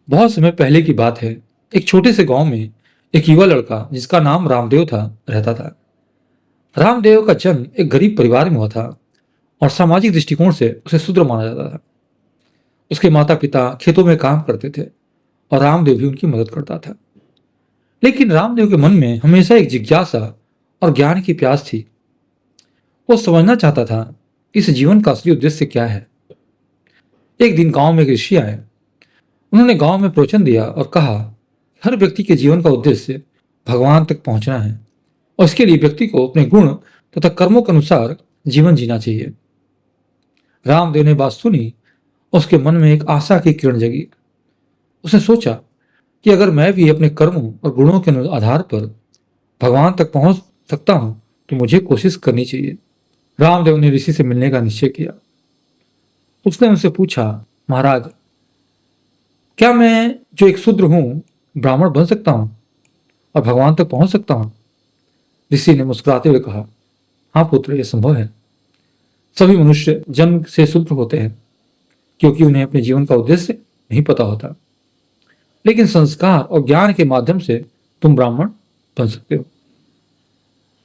बहुत समय पहले की बात है। एक छोटे से गांव में एक युवा लड़का जिसका नाम रामदेव था रहता था। रामदेव का जन्म एक गरीब परिवार में हुआ था और सामाजिक दृष्टिकोण से उसे शूद्र माना जाता था। उसके माता पिता खेतों में काम करते थे और रामदेव भी उनकी मदद करता था। लेकिन रामदेव के मन में हमेशा एक जिज्ञासा और ज्ञान की प्यास थी। वो समझना चाहता था कि इस जीवन का असली उद्देश्य क्या है। एक दिन गांव में एक ऋषि आए। उन्होंने गांव में प्रवचन दिया और कहा, हर व्यक्ति के जीवन का उद्देश्य भगवान तक पहुंचना है और इसके लिए व्यक्ति को अपने गुण तथा कर्मों के अनुसार जीवन जीना चाहिए। रामदेव ने बात सुनी। उसके मन में एक आशा की किरण जगी। उसने सोचा कि अगर मैं भी अपने कर्मों और गुणों के आधार पर भगवान तक पहुंच सकता हूं तो मुझे कोशिश करनी चाहिए। रामदेव ने ऋषि से मिलने का निश्चय किया। उसने उनसे पूछा, महाराज, क्या मैं जो एक शूद्र हूं ब्राह्मण बन सकता हूं और भगवान तक पहुंच सकता हूं? ऋषि ने मुस्कुराते हुए कहा, हाँ पुत्र, यह संभव है। सभी मनुष्य जन्म से शूद्र होते हैं क्योंकि उन्हें अपने जीवन का उद्देश्य नहीं पता होता। लेकिन संस्कार और ज्ञान के माध्यम से तुम ब्राह्मण बन सकते हो।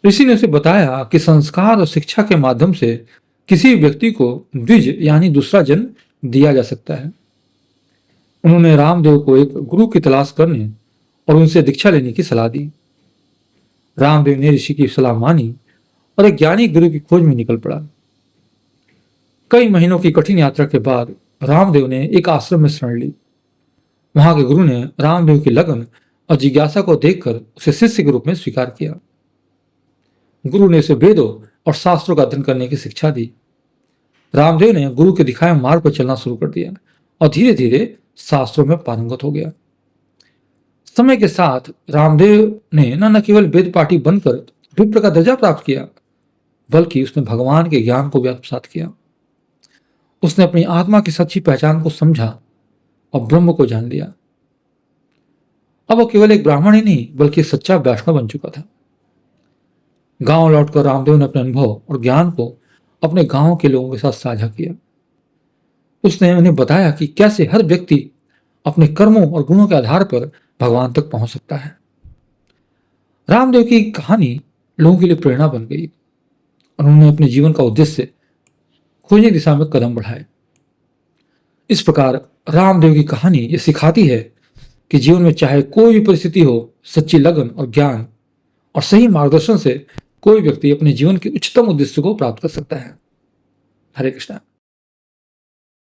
ऋषि ने उसे बताया कि संस्कार और शिक्षा के माध्यम से किसी व्यक्ति को द्विज यानी दूसरा जन्म दिया जा सकता है। उन्होंने रामदेव को एक गुरु की तलाश करने और उनसे दीक्षा लेने की सलाह दी। रामदेव ने ऋषि की सलाह मानी और एक ज्ञानी गुरु की खोज में निकल पड़ा। कई महीनों की कठिन यात्रा के बाद रामदेव ने एक आश्रम में शरण ली। वहां के गुरु ने रामदेव की लगन और जिज्ञासा को देखकर उसे शिष्य के रूप में स्वीकार किया। गुरु ने उसे वेदों और शास्त्रों का अध्ययन करने की शिक्षा दी। रामदेव ने गुरु के दिखाए मार्ग पर चलना शुरू कर दिया और धीरे धीरे शास्त्रों में पारंगत हो गया। समय के साथ रामदेव ने न केवल वेद पाठी बनकर विप्र का दर्जा प्राप्त किया, बल्कि उसने भगवान के ज्ञान को भी आत्मसात किया। उसने अपनी आत्मा की सच्ची पहचान को समझा और ब्रह्म को जान लिया। अब वो केवल एक ब्राह्मण ही नहीं बल्कि सच्चा वैष्णव बन चुका था। गांव लौटकर रामदेव ने अपने अनुभव और ज्ञान को अपने गांव के लोगों के साथ साझा किया। उसने उन्हें बताया कि कैसे हर व्यक्ति अपने कर्मों और गुणों के आधार पर भगवान तक पहुंच सकता है। रामदेव की कहानी लोगों के लिए प्रेरणा बन गई और उन्होंने अपने जीवन का उद्देश्य खोजने की दिशा में कदम बढ़ाए। इस प्रकार रामदेव की कहानी ये सिखाती है कि जीवन में चाहे कोई भी परिस्थिति हो, सच्ची लगन और ज्ञान और सही मार्गदर्शन से कोई व्यक्ति अपने जीवन के उच्चतम उद्देश्य को प्राप्त कर सकता है। हरे कृष्णा।